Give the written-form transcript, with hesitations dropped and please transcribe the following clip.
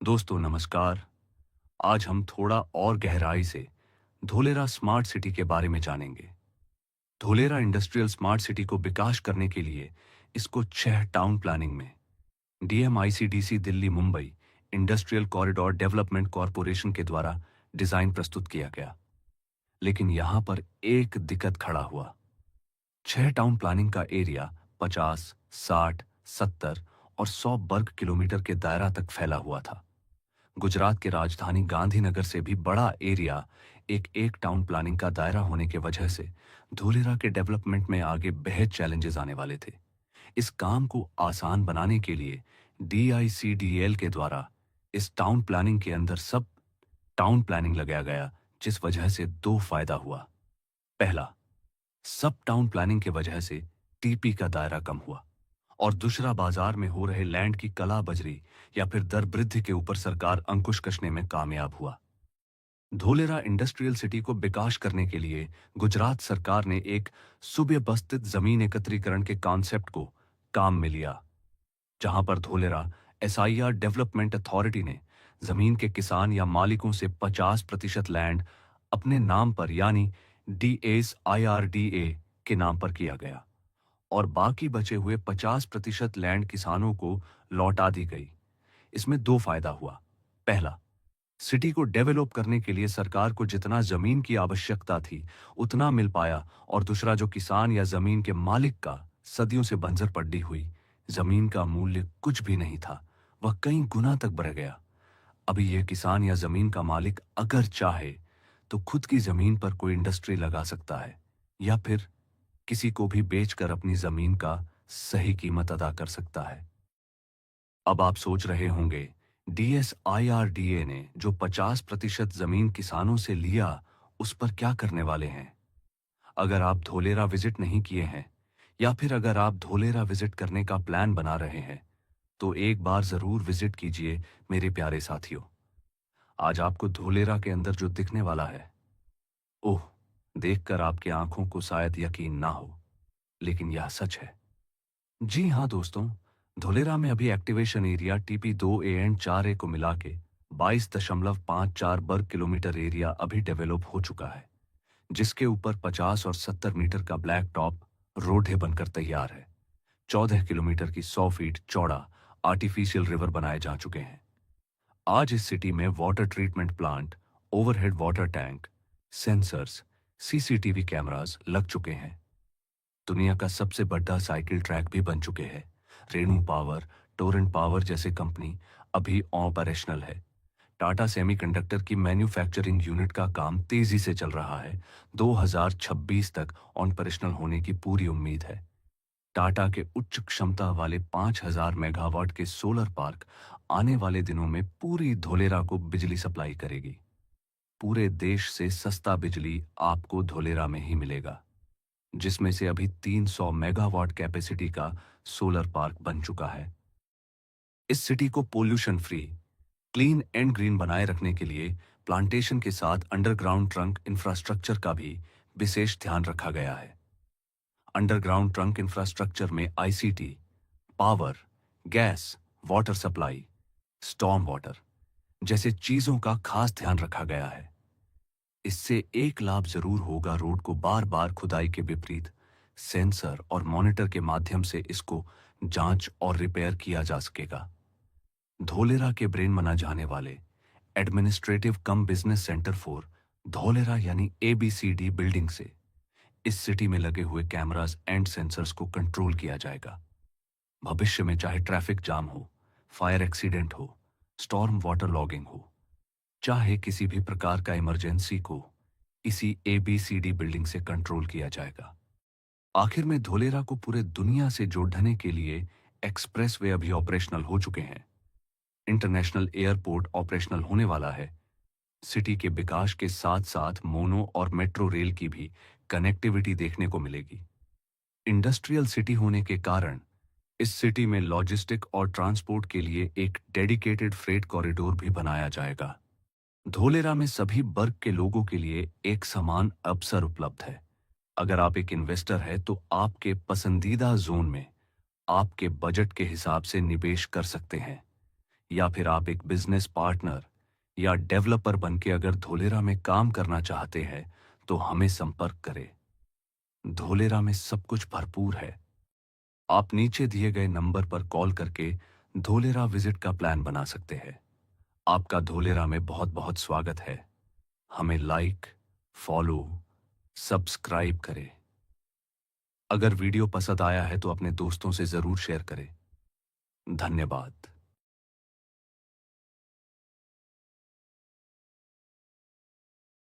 दोस्तों नमस्कार। आज हम थोड़ा और गहराई से धोलेरा स्मार्ट सिटी के बारे में जानेंगे। धोलेरा इंडस्ट्रियल स्मार्ट सिटी को विकास करने के लिए इसको 6 टाउन प्लानिंग में DMICDC Delhi Mumbai industrial corridor development corporation के द्वारा डिजाइन प्रस्तुत किया गया। लेकिन यहां पर एक दिक्कत खड़ा हुआ। 6 टाउन प्लानिंग का एरिया 50, 60, 70 और 100 वर्ग किलोमीटर के दायरा तक फैला हुआ था। गुजरात की राजधानी गांधीनगर से भी बड़ा एरिया एक टाउन प्लानिंग का दायरा होने की वजह से धोलेरा के डेवलपमेंट में आगे बेहद चैलेंजेस आने वाले थे। इस काम को आसान बनाने के लिए डीआईसीडीएल के द्वारा इस टाउन प्लानिंग के अंदर सब टाउन प्लानिंग लगाया गया, जिस वजह से दो फायदा हुआ। पहला, सब टाउन प्लानिंग की वजह से टीपी का दायरा कम हुआ और दूसरा, बाजार में हो रहे लैंड की कला बजरी या फिर दर वृद्धि के ऊपर सरकार अंकुश कसने में कामयाब हुआ। धोलेरा इंडस्ट्रियल सिटी को विकास करने के लिए गुजरात सरकार ने एक सुव्यवस्थित जमीन एकत्रीकरण के कॉन्सेप्ट को काम में लिया, जहां पर धोलेरा एसआईआर डेवलपमेंट अथॉरिटी ने जमीन के किसान या मालिकों से 50% लैंड अपने नाम पर यानी DSIRDA के नाम पर किया गया और बाकी बचे हुए 50% लैंड किसानों को लौटा दी गई। इसमें दो फायदा हुआ। पहला, सिटी को डेवलप करने के लिए सरकार को जितना जमीन की आवश्यकता थी उतना मिल पाया और दूसरा, जो किसान या जमीन के मालिक का सदियों से बंजर पड़ी हुई जमीन का मूल्य कुछ भी नहीं था, वह कई गुना तक बढ़ गया। अभी यह किसान या जमीन का मालिक अगर चाहे तो खुद की जमीन पर कोई इंडस्ट्री लगा सकता है या फिर किसी को भी बेचकर अपनी जमीन का सही कीमत अदा कर सकता है। अब आप सोच रहे होंगे, DSIRDA ने जो 50% जमीन किसानों से लिया उस पर क्या करने वाले हैं? अगर आप धोलेरा विजिट नहीं किए हैं या फिर अगर आप धोलेरा विजिट करने का प्लान बना रहे हैं तो एक बार जरूर विजिट कीजिए मेरे प्यारे साथियों। आज आपको धोलेरा के अंदर जो दिखने वाला है, ओह, देखकर आपकी आंखों को शायद यकीन ना हो, लेकिन यह सच है। जी हाँ दोस्तों, धोलेरा में अभी activation area TP2A and 4A को मिला के 22.54 वर्ग किलोमीटर एरिया अभी डेवलप हो चुका है, जिसके ऊपर 50 और 70 मीटर का ब्लैक टॉप रोडें बनकर तैयार है। 14 किलोमीटर की 100 फीट चौड़ा आर्टिफिशियल रिवर बनाए जा चुके हैं। आज इस सिटी में water treatment plant, overhead water tank, sensors, CCTV cameras लग चुके हैं। दुनिया का सबसे बड़ा साइकिल ट्रैक भी बन चुके हैं। रेणु पावर, टोरेंट पावर जैसे कंपनी अभी ऑपरेशनल है। टाटा सेमीकंडक्टर की मैन्युफैक्चरिंग यूनिट का काम तेजी से चल रहा है। 2026 तक ऑपरेशनल होने की पूरी उम्मीद है। टाटा के उच्च क्षमता वाले 5000 मेगावाट के सोलर पार्क आने वाले दिनों में पूरी धोलेरा को बिजली सप्लाई करेगी। पूरे देश से सस्ता बिजली आपको धोलेरा में ही मिलेगा, जिसमें से अभी 300 मेगावाट कैपेसिटी का सोलर पार्क बन चुका है। इस सिटी को pollution free, clean and green बनाए रखने के लिए प्लांटेशन के साथ अंडरग्राउंड ट्रंक इंफ्रास्ट्रक्चर का भी विशेष ध्यान रखा गया है। अंडरग्राउंड ट्रंक इंफ्रास्ट्रक्चर में ICT, power, gas, water supply, storm water जैसे चीजों का खास ध्यान रखा गया है। इससे एक लाभ जरूर होगा, रोड को बार बार खुदाई के विपरीत सेंसर और मॉनिटर के माध्यम से इसको जांच और रिपेयर किया जा सकेगा। धोलेरा के ब्रेन माना जाने वाले administrative come business centre for Dholera यानी ABCD बिल्डिंग से इस सिटी में लगे हुए कैमरास एंड सेंसर्स को कंट्रोल किया जाएगा। भविष्य में चाहे ट्रैफिक जाम हो, फायर एक्सीडेंट हो, स्टॉर्म वाटर लॉगिंग हो, चाहे किसी भी प्रकार का इमरजेंसी को इसी ABCD बिल्डिंग से कंट्रोल किया जाएगा। आखिर में धोलेरा को पूरे दुनिया से जोड़ने के लिए एक्सप्रेसवे अभी ऑपरेशनल हो चुके हैं। इंटरनेशनल एयरपोर्ट ऑपरेशनल होने वाला है। सिटी के विकास के साथ साथ मोनो और मेट्रो रेल की भी कनेक्टिविटी देखने को मिलेगी। इंडस्ट्रियल सिटी होने के कारण इस सिटी में लॉजिस्टिक और ट्रांसपोर्ट के लिए एक डेडिकेटेड फ्रेट कॉरिडोर भी बनाया जाएगा। धोलेरा में सभी वर्ग के लोगों के लिए एक समान अवसर उपलब्ध है। अगर आप एक इन्वेस्टर हैं तो आपके पसंदीदा जोन में आपके बजट के हिसाब से निवेश कर सकते हैं। या फिर आप एक बिजनेस पार्टनर या डेवलपर बनके अगर धोलेरा में काम करना चाहते हैं तो हमें संपर्क करें। धोलेरा में सब कुछ भरपूर है। आप नीचे दिए गए नंबर पर कॉल करके धोलेरा विजिट का प्लान बना सकते हैं। आपका धोलेरा में बहुत बहुत स्वागत है। हमें लाइक, फॉलो, सब्सक्राइब करें। अगर वीडियो पसंद आया है तो अपने दोस्तों से जरूर शेयर करें। धन्यवाद।